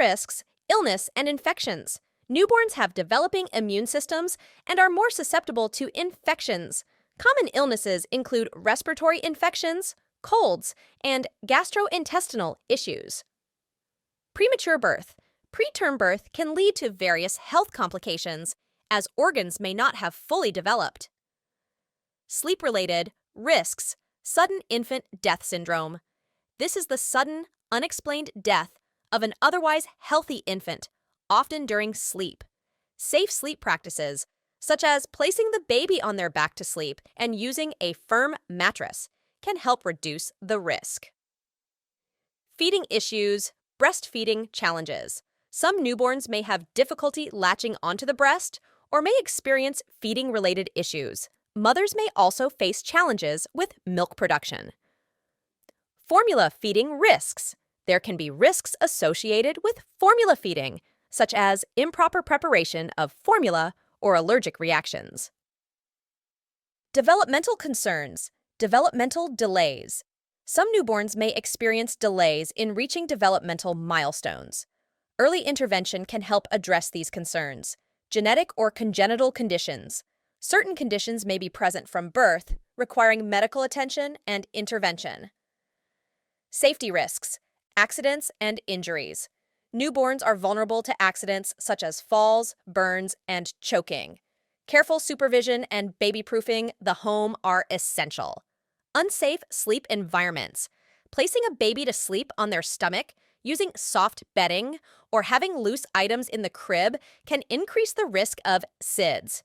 risks, illness and infections. Newborns have developing immune systems and are more susceptible to infections. Common illnesses include respiratory infections, colds, and gastrointestinal issues. Premature birth. Preterm birth can lead to various health complications as organs may not have fully developed. Sleep-related risks. Sudden infant death syndrome. This is the sudden, unexplained death of an otherwise healthy infant, often during sleep. Safe sleep practices, such as placing the baby on their back to sleep and using a firm mattress, can help reduce the risk. Feeding issues, breastfeeding challenges. Some newborns may have difficulty latching onto the breast or may experience feeding-related issues. Mothers may also face challenges with milk production. Formula feeding risks. There can be risks associated with formula feeding, such as improper preparation of formula or allergic reactions. Developmental concerns. Developmental delays. Some newborns may experience delays in reaching developmental milestones. Early intervention can help address these concerns. Genetic or congenital conditions. Certain conditions may be present from birth, requiring medical attention and intervention. Safety risks, accidents, and injuries. Newborns are vulnerable to accidents such as falls, burns, and choking. Careful supervision and baby-proofing the home are essential. Unsafe sleep environments. Placing a baby to sleep on their stomach, using soft bedding, or having loose items in the crib can increase the risk of SIDS.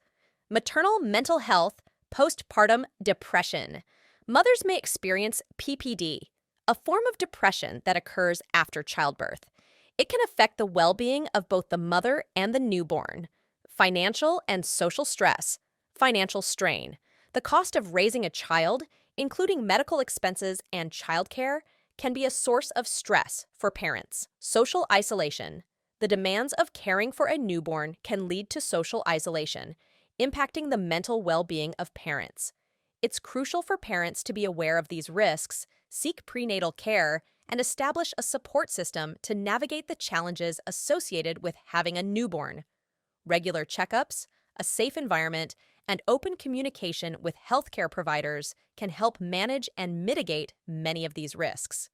Maternal mental health, postpartum depression. Mothers may experience PPD, a form of depression that occurs after childbirth. It can affect the well-being of both the mother and the newborn. Financial and social stress, financial strain. The cost of raising a child, including medical expenses and childcare, can be a source of stress for parents. Social isolation. The demands of caring for a newborn can lead to social isolation, impacting the mental well-being of parents. It's crucial for parents to be aware of these risks, seek prenatal care, and establish a support system to navigate the challenges associated with having a newborn. Regular checkups, a safe environment, and open communication with healthcare providers can help manage and mitigate many of these risks.